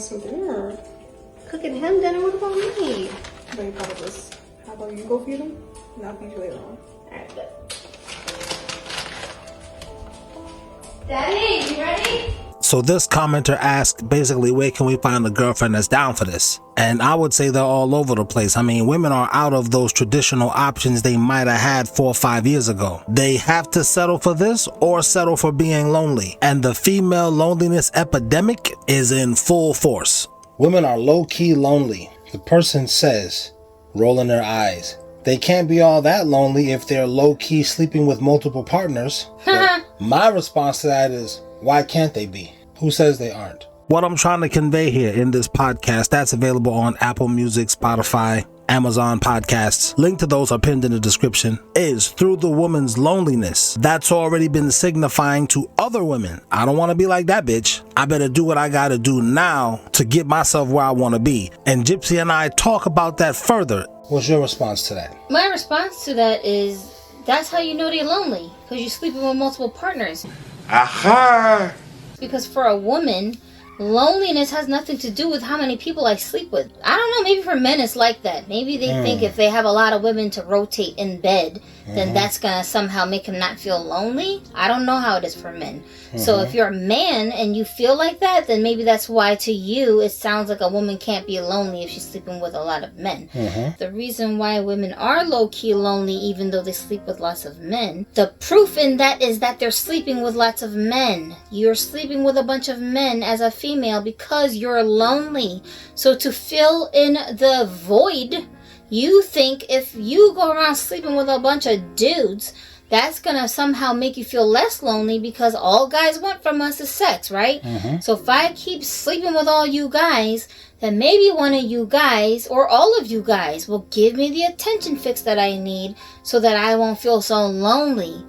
some dinner. Cooking him dinner? What about me? Very proud of this. How about you go feed him? And I'll feed you later on. Alright, good. Daddy, you ready? So this commenter asked basically, where can we find a girlfriend that's down for this? And I would say they're all over the place. I mean, women are out of those traditional options they might have had 4 or 5 years ago. They have to settle for this or settle for being lonely. And the female loneliness epidemic is in full force. Women are low-key lonely. The person says, rolling their eyes. They can't be all that lonely if they're low-key sleeping with multiple partners. My response to that is, why can't they be? Who says they aren't? What I'm trying to convey here in this podcast, that's available on Apple Music, Spotify, Amazon Podcasts. Link to those are pinned in the description. Is through the woman's loneliness. That's already been signifying to other women. I don't want to be like that bitch. I better do what I gotta do now to get myself where I want to be. And Gypsy and I talk about that further. What's your response to that? My response to that is, that's how you know they're lonely. Because you're sleeping with multiple partners. Aha! Because for a woman, loneliness has nothing to do with how many people I sleep with. I don't know, maybe for men it's like that. Maybe they think if they have a lot of women to rotate in bed, then that's gonna somehow make them not feel lonely. I don't know how it is for men. So if you're a man and you feel like that, then maybe that's why to you it sounds like a woman can't be lonely if she's sleeping with a lot of men. The reason why women are low-key lonely even though they sleep with lots of men, the proof in that is that they're sleeping with lots of men. You're sleeping with a bunch of men as a female because you're lonely. So to fill in the void, you think if you go around sleeping with a bunch of dudes, that's gonna somehow make you feel less lonely because all guys want from us is sex, right? So if I keep sleeping with all you guys, then maybe one of you guys or all of you guys will give me the attention fix that I need so that I won't feel so lonely.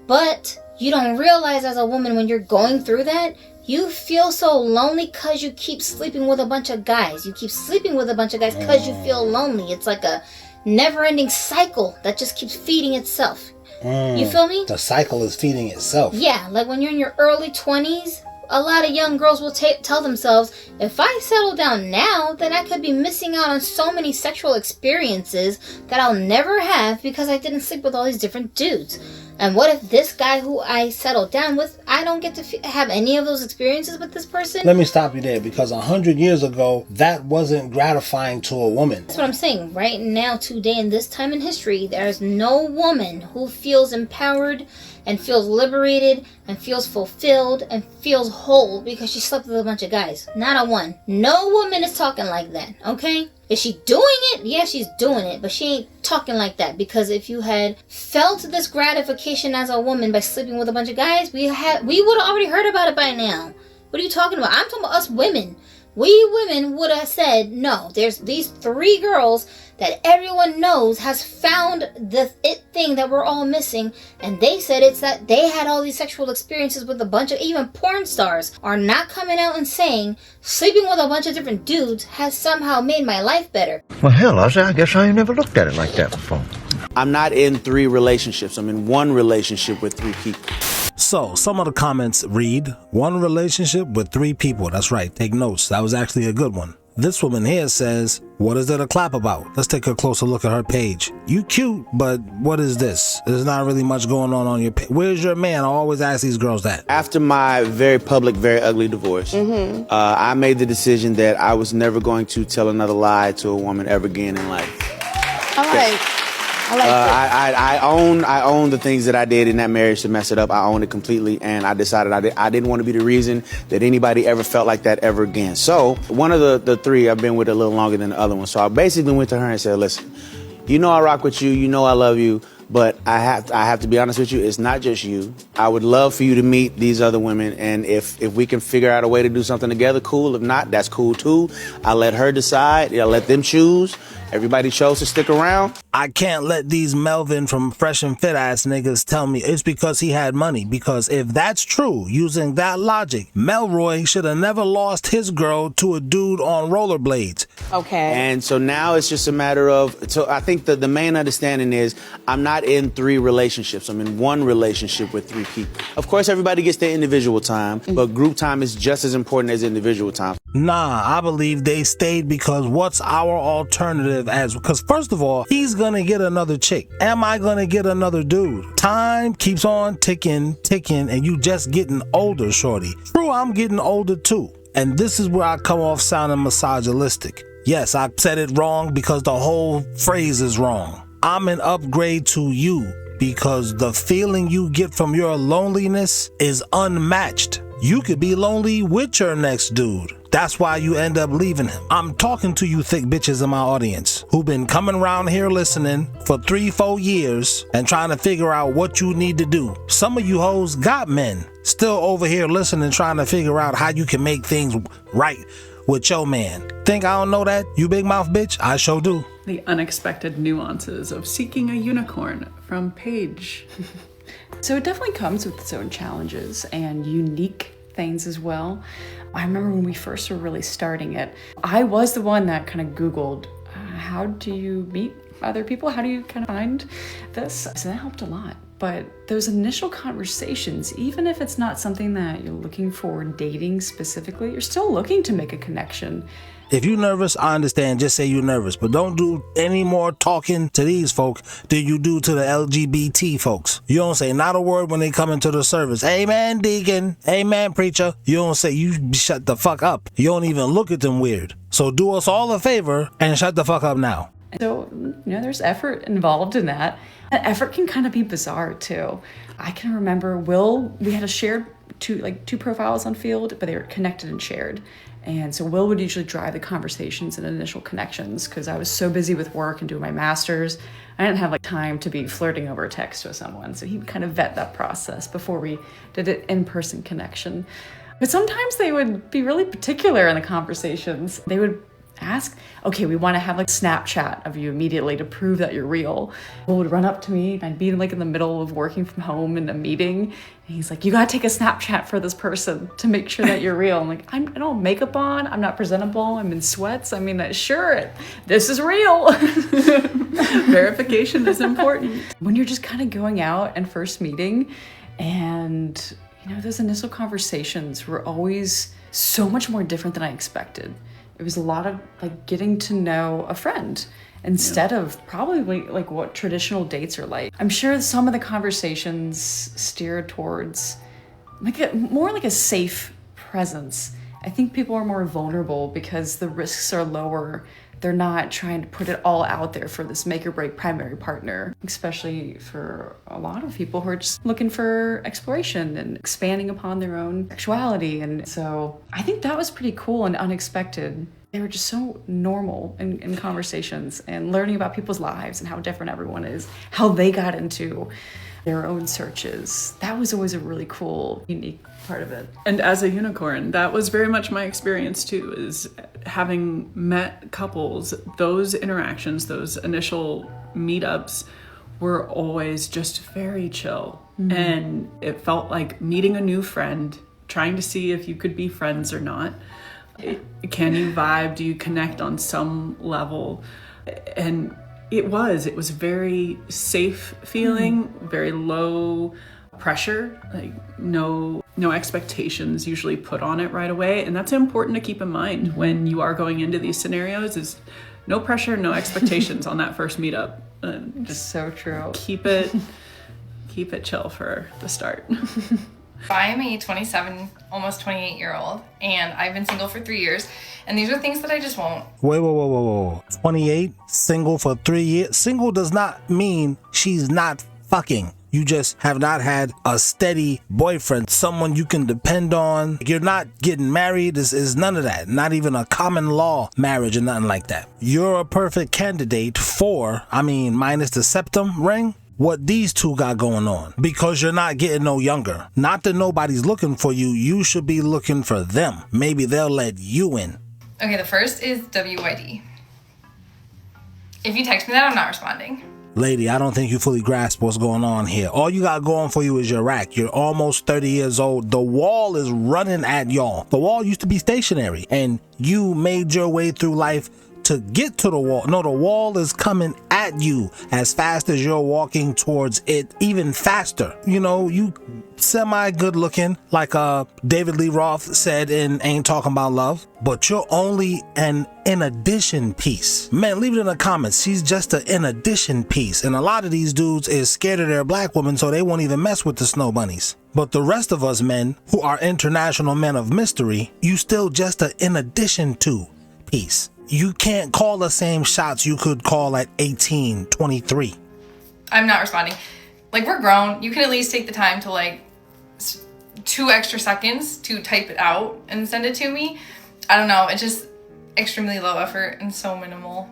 But you don't realize as a woman when you're going through that, you feel so lonely because you keep sleeping with a bunch of guys. You keep sleeping with a bunch of guys because you feel lonely. It's like a never-ending cycle that just keeps feeding itself. You feel me? The cycle is feeding itself. Yeah, like when you're in your early 20s, a lot of young girls will tell themselves, if I settle down now, then I could be missing out on so many sexual experiences that I'll never have because I didn't sleep with all these different dudes. And what if this guy who I settled down with, I don't get to have any of those experiences with this person? Let me stop you there, because 100 years ago, that wasn't gratifying to a woman. That's what I'm saying. Right now, today, in this time in history, there's no woman who feels empowered and feels liberated and feels fulfilled and feels whole because she slept with a bunch of guys. Not a one. No woman is talking like that, okay? Is she doing it? Yeah, she's doing it, but she ain't talking like that, because if you had felt this gratification as a woman by sleeping with a bunch of guys, we would have already heard about it by now. What are you talking about? I'm talking about us women. We women would have said, no, there's these 3 girls that everyone knows has found the it thing that we're all missing, and they said it's that they had all these sexual experiences with a bunch of, even porn stars are not coming out and saying sleeping with a bunch of different dudes has somehow made my life better. Well, hell, I guess I ain't never looked at it like that before. I'm not in 3 relationships. I'm in 1 relationship with 3 people. So, some of the comments read, 1 relationship with 3 people. That's right, take notes. That was actually a good one. This woman here says, what is there to clap about? Let's take a closer look at her page. You cute, but what is this? There's not really much going on your page. Where's your man? I always ask these girls that. After my very public, very ugly divorce, I made the decision that I was never going to tell another lie to a woman ever again in life. I own the things that I did in that marriage to mess it up. I own it completely, and I decided I didn't want to be the reason that anybody ever felt like that ever again. So one of the 3 I've been with a little longer than the other one. So I basically went to her and said, listen, you know I rock with you, you know I love you, but I have to be honest with you, it's not just you. I would love for you to meet these other women, and if we can figure out a way to do something together, cool. If not, that's cool too. I let her decide. I let them choose. Everybody chose to stick around. I can't let these Melvin from Fresh and Fit ass niggas tell me it's because he had money. Because if that's true, using that logic, Melroy should have never lost his girl to a dude on rollerblades. Okay. And so now it's just a matter of, so I think the main understanding is I'm not in 3 relationships. I'm in 1 relationship with 3 people. Of course, everybody gets their individual time, but group time is just as important as individual time. Nah, I believe they stayed because what's our alternative because first of all, he's gonna get another chick. Am I gonna get another dude? Time keeps on ticking, and you just getting older, shorty. True, I'm getting older too. And this is where I come off sounding misogynistic. Yes, I said it wrong because the whole phrase is wrong. I'm an upgrade to you because the feeling you get from your loneliness is unmatched. You could be lonely with your next dude. That's why you end up leaving him. I'm talking to you thick bitches in my audience who've been coming around here listening for 3-4 years and trying to figure out what you need to do. Some of you hoes got men still over here listening, trying to figure out how you can make things right with your man. Think I don't know that, you big mouth bitch? I sure do. The unexpected nuances of seeking a unicorn from Paige. So it definitely comes with its own challenges and unique things as well. I remember when we first were really starting it, I was the one that kind of Googled, how do you meet other people? How do you kind of find this? So that helped a lot. But those initial conversations, even if it's not something that you're looking for dating specifically, you're still looking to make a connection. If you're nervous, I understand. Just say you're nervous, but don't do any more talking to these folk than you do to the LGBT folks. You don't say not a word when they come into the service. Amen, deacon. Amen, preacher. You don't say, you shut the fuck up. You don't even look at them weird. So do us all a favor and shut the fuck up now. So, there's effort involved in that. That effort can kind of be bizarre too. I can remember we had a shared two profiles on Field, but they were connected and shared. And so Will would usually drive the conversations and initial connections because I was so busy with work and doing my master's. I didn't have time to be flirting over text with someone. So he would kind of vet that process before we did an in-person connection. But sometimes they would be really particular in the conversations. They would ask, okay, we want to have Snapchat of you immediately to prove that you're real. Will would run up to me, and I'd be in the middle of working from home in a meeting, and he's like, you gotta take a Snapchat for this person to make sure that you're real. I'm like, I don't have makeup on, I'm not presentable, I'm in sweats. I mean, sure, this is real. Verification is important. When you're just kind of going out and first meeting, and those initial conversations were always so much more different than I expected. It was a lot of getting to know a friend instead of probably what traditional dates are like. I'm sure some of the conversations steer towards more like a safe presence. I think people are more vulnerable because the risks are lower. They're not trying to put it all out there for this make or break primary partner, especially for a lot of people who are just looking for exploration and expanding upon their own sexuality. And so I think that was pretty cool and unexpected. They were just so normal in conversations and learning about people's lives and how different everyone is, how they got into their own searches. That was always a really cool, unique part of it. And as a unicorn, that was very much my experience too, is having met couples, those interactions, those initial meetups were always just very chill. Mm-hmm. And it felt like meeting a new friend, trying to see if you could be friends or not. Can you vibe? Do you connect on some level? And it was very safe feeling, very low pressure, no expectations usually put on it right away. And that's important to keep in mind when you are going into these scenarios, is no pressure, no expectations on that first meetup. Just so true. Keep it chill for the start. I am a 27, almost 28-year-old, and I've been single for 3 years, and these are things that I just won't. Whoa. 28, single for 3 years? Single does not mean she's not fucking. You just have not had a steady boyfriend, someone you can depend on. You're not getting married. Is none of that. Not even a common law marriage or nothing like that. You're a perfect candidate for, minus the septum ring, what these two got going on, because you're not getting no younger. Not that nobody's looking for you. You should be looking for them. Maybe they'll let you in. Okay, the first is WYD. If you text me that, I'm not responding. Lady, I don't think you fully grasp what's going on here. All you got going for you is your rack. You're almost 30 years old. The wall is running at y'all. The wall used to be stationary, and you made your way through life to get to the wall. No, the wall is coming at you as fast as you're walking towards it, even faster. You know, you semi good looking, like David Lee Roth said in Ain't Talking About Love, but you're only an in addition piece. Man, leave it in the comments. She's just an in addition piece. And a lot of these dudes is scared of their black women, so they won't even mess with the snow bunnies. But the rest of us men who are international men of mystery, you still just an in addition to piece. You can't call the same shots you could call at 18, 23. I'm not responding. Like, we're grown. You can at least take the time to, like, 2 extra seconds to type it out and send it to me. I don't know. It's just extremely low effort and so minimal.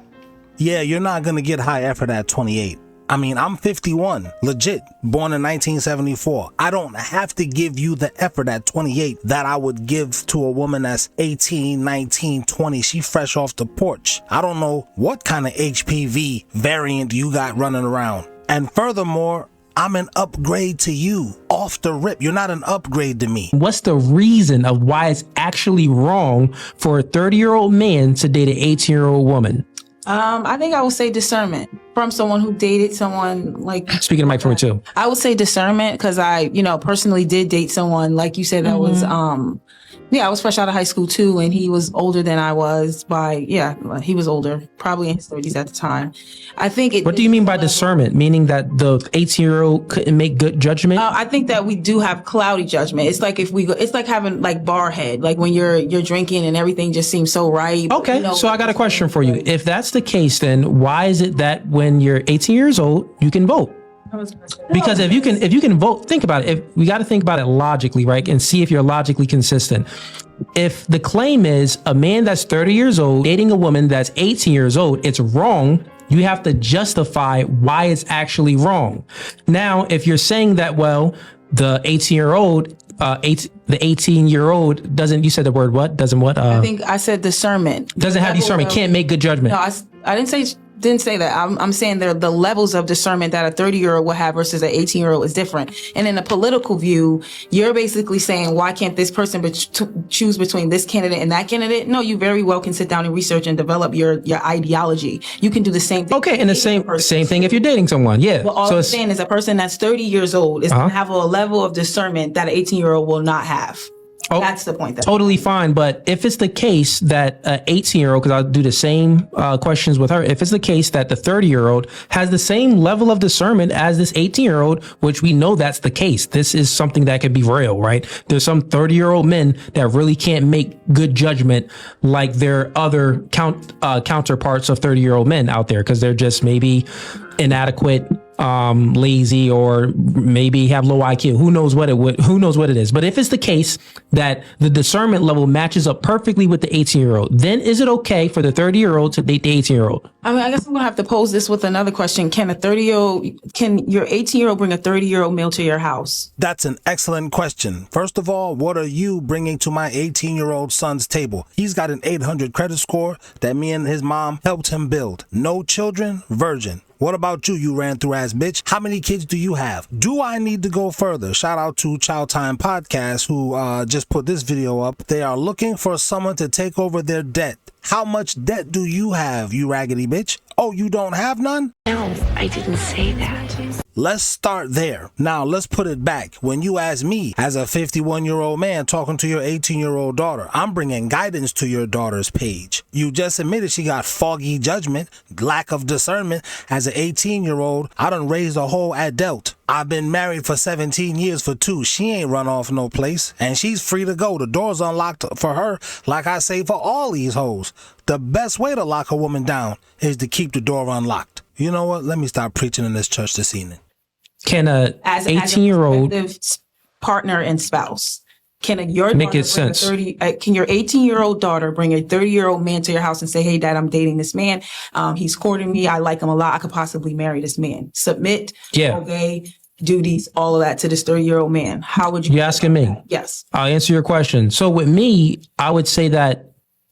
Yeah, you're not going to get high effort at 28. I mean, I'm 51, legit, born in 1974. I don't have to give you the effort at 28 that I would give to a woman that's 18, 19, 20. She fresh off the porch. I don't know what kind of HPV variant you got running around. And furthermore, I'm an upgrade to you off the rip. You're not an upgrade to me. What's the reason of why it's actually wrong for a 30-year-old man to date an 18-year-old woman? I think I would say discernment from someone who dated someone like. Speaking of Mike 22. I would say discernment because I, personally did date someone like you said that was, I was fresh out of high school too, and he was older than I was he was older, probably in his 30s at the time. I think What do you mean by discernment? Meaning that the 18-year-old couldn't make good judgment? I think that we do have cloudy judgment. It's like it's like having like bar head, like when you're drinking and everything just seems so right. Okay, so I got a question for you. If that's the case, then why is it that when you're 18 years old, you can vote? Because if you can vote, think about it. We got to think about it logically, right? And see if you're logically consistent. If the claim is a man that's 30 years old dating a woman that's 18 years old, it's wrong. You have to justify why it's actually wrong. Now, if you're saying that, well, the 18-year-old doesn't, you said the word what? Doesn't what? I think I said discernment. Doesn't have discernment, can't make good judgment. No, I didn't say that. I'm saying the levels of discernment that a 30-year-old will have versus an 18-year-old is different. And in a political view, you're basically saying, why can't this person choose between this candidate and that candidate? No, you very well can sit down and research and develop your ideology. You can do the same thing. Okay, and the same thing if you're dating someone. Yeah. Well, all I'm saying is a person that's 30 years old is going to have a level of discernment that an 18-year-old will not have. Oh, that's the point. Totally fine. But if it's the case that an 18-year-old, because I'll do the same questions with her, if it's the case that the 30-year-old has the same level of discernment as this 18-year-old, which we know that's the case, this is something that could be real, right? There's some 30-year-old men that really can't make good judgment like their other counterparts of 30-year-old men out there because they're just maybe inadequate, lazy, or maybe have low IQ. Who knows what it is. But if it's the case that the discernment level matches up perfectly with the 18-year-old, then is it okay for the 30-year-old to date the 18-year-old? I mean, I guess I'm gonna have to pose this with another question. Can your 18-year-old bring a 30-year-old male to your house? That's an excellent question. First of all, what are you bringing to my 18-year-old son's table? He's got an 800 credit score that me and his mom helped him build. No children, virgin. What about you, you ran through ass bitch? How many kids do you have? Do I need to go further? Shout out to Chow Time Podcast who just put this video up. They are looking for someone to take over their debt. How much debt do you have, you raggedy bitch? Oh, you don't have none? No, I didn't say that. Let's start there. Now, let's put it back. When you ask me, as a 51-year-old man talking to your 18-year-old daughter, I'm bringing guidance to your daughter's page. You just admitted she got foggy judgment, lack of discernment. As an 18-year-old, I done raised a whole adult. I've been married for 17 years for 2. She ain't run off no place, and she's free to go. The door's unlocked for her, like I say for all these hoes. The best way to lock a woman down is to keep the door unlocked. You know what? Let me stop preaching in this church this evening. Can a 18-year-old partner and spouse, can your 18-year-old daughter bring a 30-year-old man to your house and say, hey, dad, I'm dating this man. He's courting me. I like him a lot. I could possibly marry this man. Submit, obey, duties, all of that to this 30-year-old man. How would you? You asking me? Yes. I'll answer your question. So with me, I would say that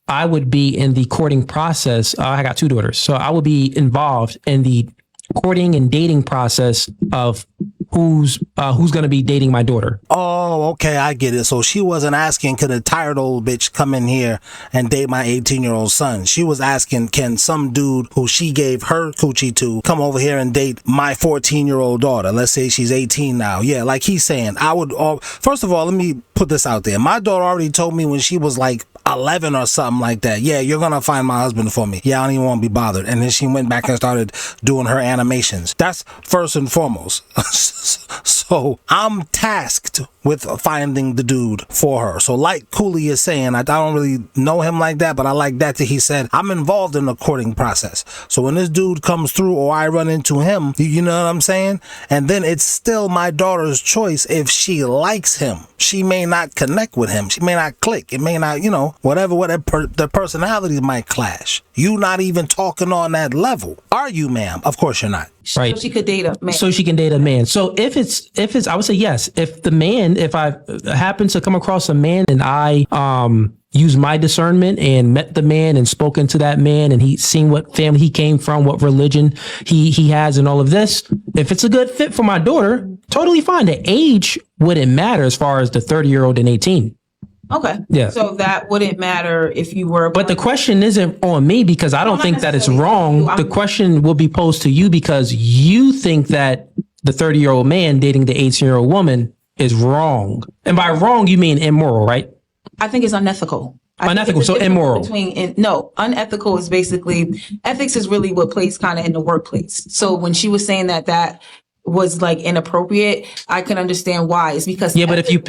I would be in the courting process. I got 2 daughters. So I would be involved in the courting and dating process of who's going to be dating my daughter. Oh, okay, I get it. So she wasn't asking, could a tired old bitch come in here and date my 18-year-old son? She was asking, can some dude who she gave her coochie to come over here and date my 14-year-old daughter? Let's say she's 18 now. Yeah, like he's saying, I would, first of all, let me put this out there. My daughter already told me when she was like 11 or something like that, yeah, you're gonna find my husband for me. Yeah, I don't even want to be bothered. And then she went back and started doing her animations. That's first and foremost. So I'm tasked with finding the dude for her. So like Cooley is saying, I don't really know him like that, but I like that he said, I'm involved in the courting process. So when this dude comes through or I run into him, you know what I'm saying? And then it's still my daughter's choice if she likes him. She may not connect with him. She may not click. It may not, you know, whatever the personalities might clash. You not even talking on that level. Are you, ma'am? Of course you're not. Right. So she could date a man. So she can date a man. So if it's, I would say yes. If I happen to come across a man and I use my discernment and met the man and spoken to that man and he's seen what family he came from, what religion he has and all of this, if it's a good fit for my daughter, totally fine. The age wouldn't matter as far as the 30-year-old and 18. Okay. Yeah. So that wouldn't matter if you were. But the question isn't on me because I don't think that it's wrong. The question will be posed to you because you think that the 30-year-old man dating the 18-year-old woman is wrong. And by wrong, you mean immoral, right? I think it's unethical. Unethical, so immoral. No, unethical is basically, ethics is really what plays kind of in the workplace. So when she was saying that was like inappropriate, I can understand why. It's because but if you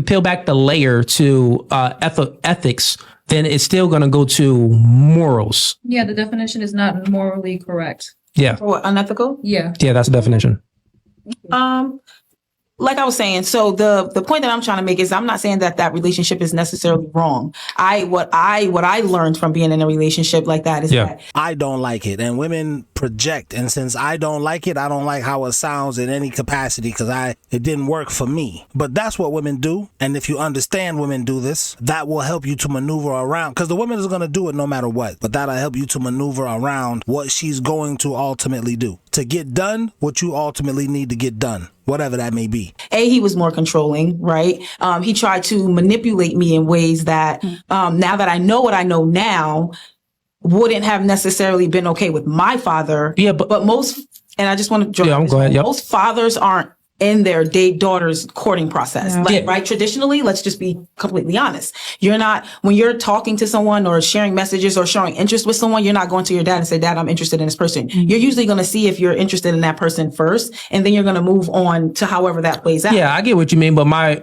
peel back the layer to ethics, then it's still going to go to morals. Yeah, the definition is not morally correct. Yeah. For what, unethical? Yeah. Yeah, that's the definition. Like I was saying, so the point that I'm trying to make is I'm not saying that relationship is necessarily wrong. What I learned from being in a relationship like that is that I don't like it, and women project. And since I don't like it, I don't like how it sounds in any capacity because it didn't work for me. But that's what women do, and if you understand women do this, that will help you to maneuver around because the woman is going to do it no matter what. But that'll help you to maneuver around what she's going to ultimately do to get done what you ultimately need to get done. Whatever that may be. He was more controlling, right? He tried to manipulate me in ways that, now that I know what I know now, wouldn't have necessarily been okay with my father. Yeah, but most, and I just want to jump. Yeah, go ahead. Yep. Most fathers aren't in their daughter's courting process. Right? Traditionally, let's just be completely honest. You're not, when you're talking to someone or sharing messages or showing interest with someone, you're not going to your dad and say, Dad, I'm interested in this person. You're usually going to see if you're interested in that person first, and then you're going to move on to however that plays out. Yeah, I get what you mean. But my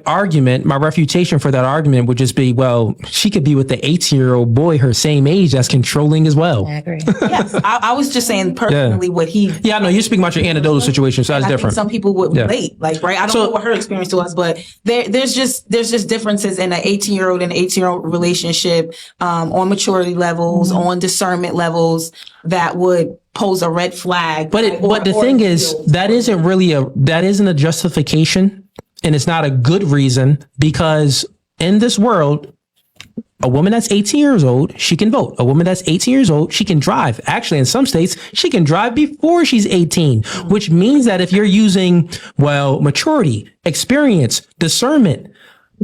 refutation for that argument would just be, well, she could be with the 18-year-old boy her same age that's controlling as well. I agree. Yes, I was just saying personally what he. Yeah, I know you're speaking about your anecdotal situation, so that's different. Some people would relate. Like, right? I don't know what her experience was, but there's just differences in an 18-year-old and 18-year-old relationship, on maturity levels, on discernment levels that would pose a red flag. But the thing is, that isn't a justification, and it's not a good reason because in this world, a woman that's 18 years old, she can vote. A woman that's 18 years old, she can drive. Actually, in some states, she can drive before she's 18, which means that if you're using, maturity, experience, discernment,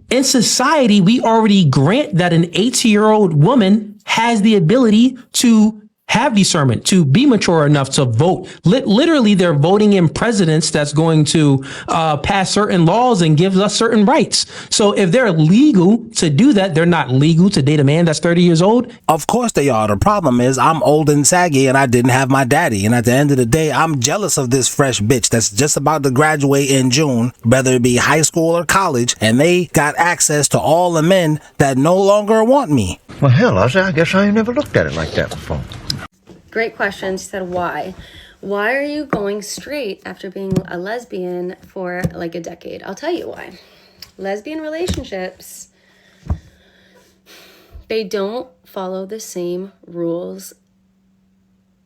in society, we already grant that an 18-year-old woman has the ability to have discernment, to be mature enough to vote. Literally, they're voting in presidents that's going to pass certain laws and give us certain rights. So if they're legal to do that, they're not legal to date a man that's 30 years old. Of course they are. The problem is I'm old and saggy and I didn't have my daddy. And at the end of the day, I'm jealous of this fresh bitch that's just about to graduate in June, whether it be high school or college, and they got access to all the men that no longer want me. Well, hell, I guess I ain't never looked at it like that before. Great question. She said, why? Why are you going straight after being a lesbian for like a decade? I'll tell you why. Lesbian relationships, they don't follow the same rules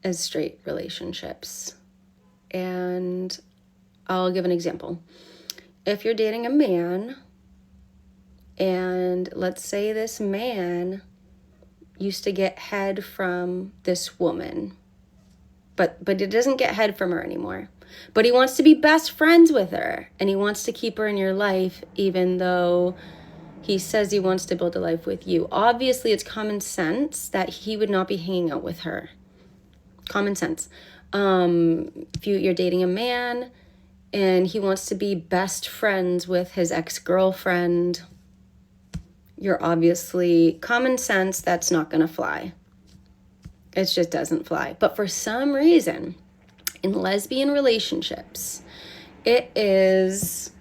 as straight relationships. And I'll give an example. If you're dating a man, and let's say this man used to get head from this woman, but he doesn't get head from her anymore. But he wants to be best friends with her, and he wants to keep her in your life, even though he says he wants to build a life with you. Obviously, it's common sense that he would not be hanging out with her. Common sense. If you're dating a man and he wants to be best friends with his ex-girlfriend, you're obviously, common sense, that's not going to fly. It just doesn't fly. But for some reason, in lesbian relationships, it's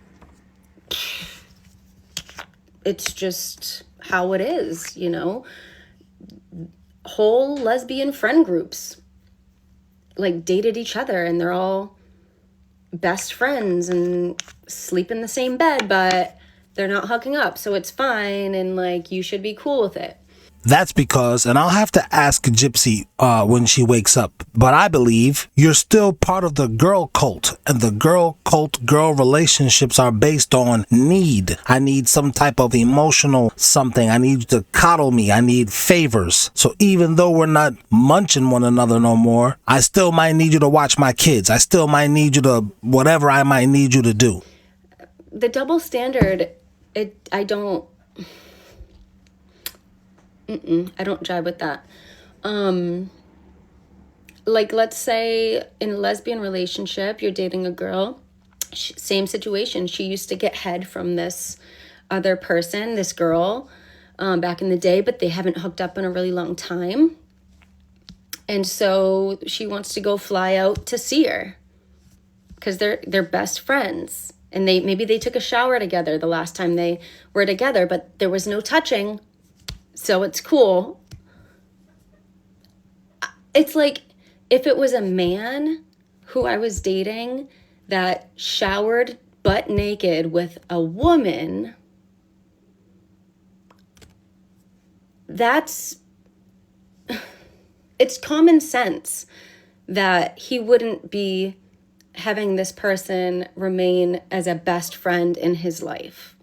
just how it is, you know? Whole lesbian friend groups like dated each other, and they're all best friends and sleep in the same bed, but they're not hooking up, so it's fine, and like you should be cool with it. That's because, and I'll have to ask Gypsy when she wakes up, but I believe you're still part of the girl cult, and the girl cult girl relationships are based on need. I need some type of emotional something. I need you to coddle me. I need favors. So even though we're not munching one another no more, I still might need you to watch my kids. I still might need you to whatever I might need you to do. The double standard, I don't jive with that. Like, let's say in a lesbian relationship, you're dating a girl, same situation. She used to get head from this other person, this girl, back in the day, but they haven't hooked up in a really long time. And so she wants to go fly out to see her because they're best friends. And maybe they took a shower together the last time they were together, but there was no touching. So it's cool. It's like if it was a man who I was dating that showered butt naked with a woman, it's common sense that he wouldn't be having this person remain as a best friend in his life.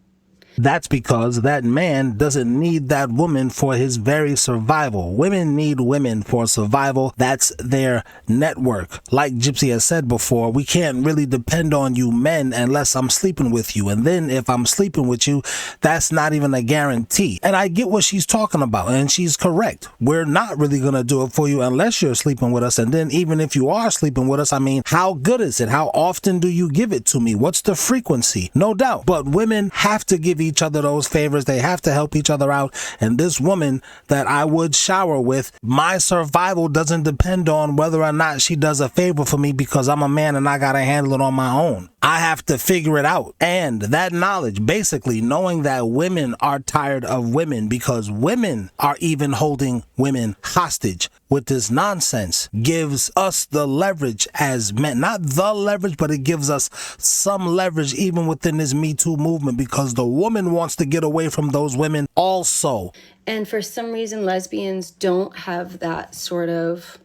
That's because that man doesn't need that woman for his very survival. Women need women for survival. That's their network. Like Gypsy has said before, we can't really depend on you men unless I'm sleeping with you. And then if I'm sleeping with you, that's not even a guarantee. And I get what she's talking about, and she's correct. We're not really going to do it for you unless you're sleeping with us. And then even if you are sleeping with us, I mean, how good is it? How often do you give it to me? What's the frequency? No doubt. But women have to give each other those favors. They have to help each other out. And this woman that I would shower with, my survival doesn't depend on whether or not she does a favor for me because I'm a man and I gotta handle it on my own. I have to figure it out. And that knowledge, basically knowing that women are tired of women because women are even holding women hostage with this nonsense, gives us the leverage as men. Not the leverage, but it gives us some leverage even within this Me Too movement because the woman wants to get away from those women also. And for some reason, lesbians don't have that sort of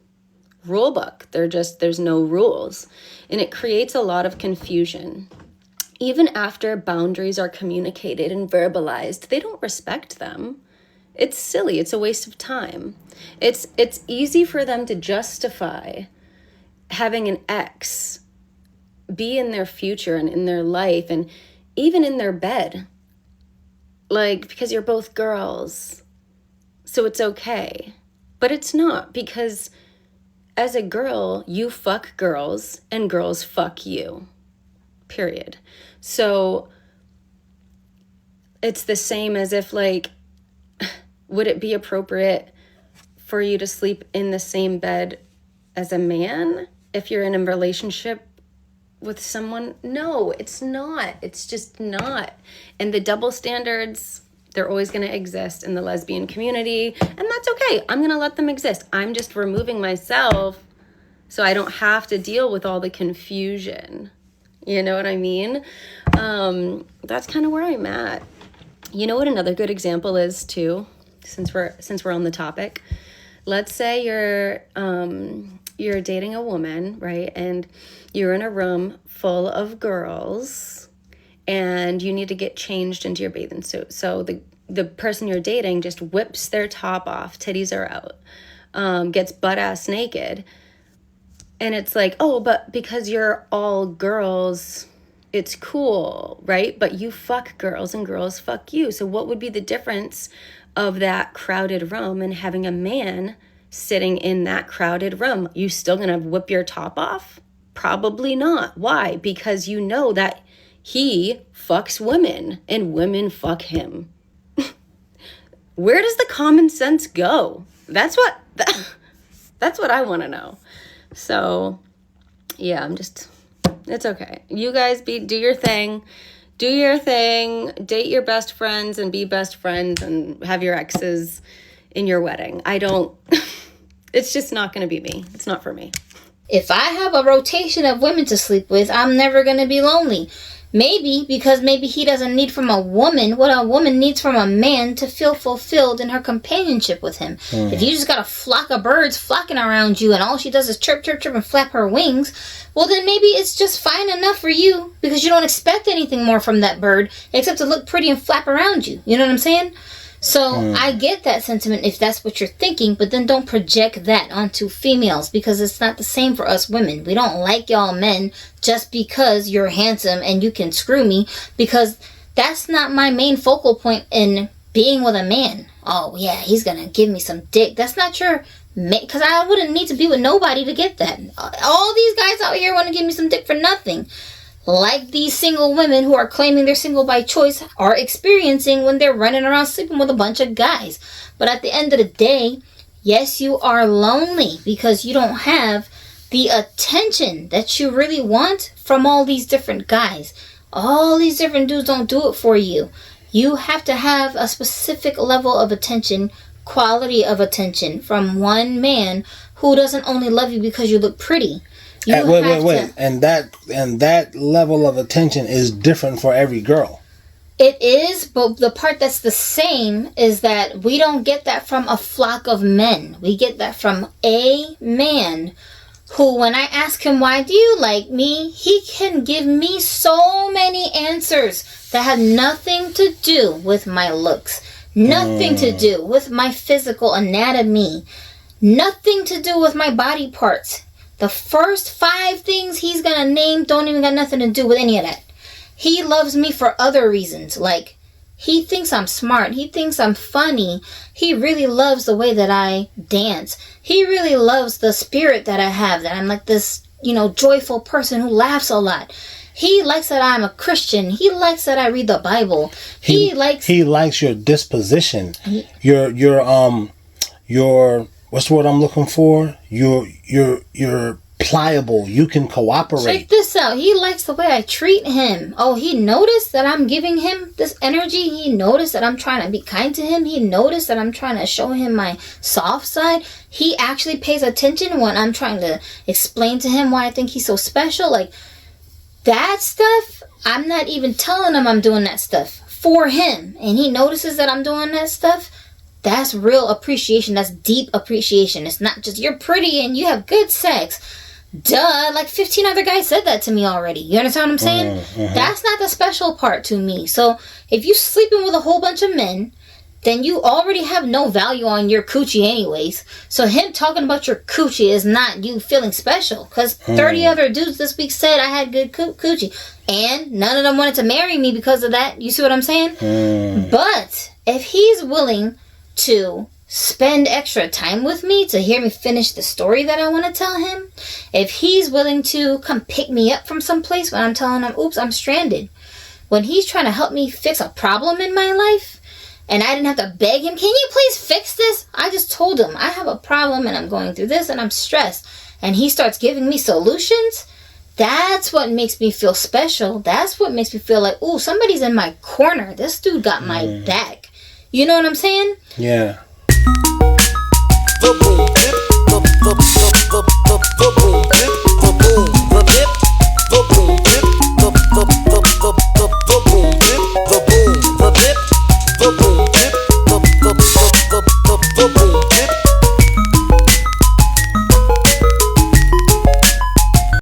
rule book. There's no rules. And it creates a lot of confusion. Even after boundaries are communicated and verbalized, they don't respect them. It's silly. It's a waste of time. It's easy for them to justify having an ex be in their future and in their life and even in their bed. Like, because you're both girls, so it's okay. But it's not, because as a girl, you fuck girls and girls fuck you, period. So it's the same as if, like, would it be appropriate for you to sleep in the same bed as a man if you're in a relationship with someone? No, it's not. It's just not. And the double standards, they're always going to exist in the lesbian community, and that's okay. I'm going to let them exist. I'm just removing myself so I don't have to deal with all the confusion. You know what I mean? That's kind of where I'm at. You know what another good example is too, since we're on the topic? Let's say you're dating a woman, right? And you're in a room full of girls and you need to get changed into your bathing suit. So the person you're dating just whips their top off, titties are out, gets butt ass naked. And it's like, oh, but because you're all girls, it's cool, right? But you fuck girls and girls fuck you. So what would be the difference of that crowded room and having a man sitting in that crowded room? You still gonna whip your top off? Probably not. Why? Because you know that he fucks women and women fuck him. Where does the common sense go? That's what I want to know. So, yeah, it's okay. You guys do your thing. Do your thing. Date your best friends and be best friends and have your exes in your wedding. It's just not going to be me. It's not for me. If I have a rotation of women to sleep with, I'm never going to be lonely. Maybe because he doesn't need from a woman what a woman needs from a man to feel fulfilled in her companionship with him. If you just got a flock of birds flocking around you and all she does is chirp, chirp, chirp and flap her wings, well then maybe it's just fine enough for you because you don't expect anything more from that bird except to look pretty and flap around you. You know what I'm saying? So I get that sentiment if that's what you're thinking, but then don't project that onto females because it's not the same for us women. We don't like y'all men just because you're handsome and you can screw me, because that's not my main focal point in being with a man. Oh yeah, he's gonna give me some dick. That's not your because I wouldn't need to be with nobody to get that. All these guys out here want to give me some dick for nothing. Like these single women who are claiming they're single by choice are experiencing when they're running around sleeping with a bunch of guys. But at the end of the day, yes, you are lonely because you don't have the attention that you really want from all these different guys. All these different dudes don't do it for you. You have to have a specific level of attention, quality of attention from one man who doesn't only love you because you look pretty. Wait. And that level of attention is different for every girl. It is, but the part that's the same is that we don't get that from a flock of men. We get that from a man who, when I ask him, why do you like me? He can give me so many answers that have nothing to do with my looks. Nothing to do with my physical anatomy. Nothing to do with my body parts. The first 5 things he's gonna name don't even got nothing to do with any of that. He loves me for other reasons. Like, he thinks I'm smart. He thinks I'm funny. He really loves the way that I dance. He really loves the spirit that I have, that I'm like this, joyful person who laughs a lot. He likes that I'm a Christian. He likes that I read the Bible. He likes your disposition. Your what's the word I'm looking for? You're pliable. You can cooperate. Check this out. He likes the way I treat him. Oh, he noticed that I'm giving him this energy. He noticed that I'm trying to be kind to him. He noticed that I'm trying to show him my soft side. He actually pays attention when I'm trying to explain to him why I think he's so special. Like, that stuff, I'm not even telling him I'm doing that stuff for him. And he notices that I'm doing that stuff. That's real appreciation. That's deep appreciation. It's not just you're pretty and you have good sex. Duh, like 15 other guys said that to me already. You understand what I'm saying? That's not the special part to me. So if you sleeping with a whole bunch of men, then you already have no value on your coochie anyways. So him talking about your coochie is not you feeling special. Because 30 other dudes this week said I had good coochie. And none of them wanted to marry me because of that. You see what I'm saying? But if he's willing to spend extra time with me to hear me finish the story that I want to tell him, if he's willing to come pick me up from someplace when I'm telling him, oops, I'm stranded, when he's trying to help me fix a problem in my life, and I didn't have to beg him, can you please fix this? I just told him, I have a problem and I'm going through this and I'm stressed. And he starts giving me solutions. That's what makes me feel special. That's what makes me feel like, ooh, somebody's in my corner. This dude got my back. You know what I'm saying? Yeah. The boom, the boom,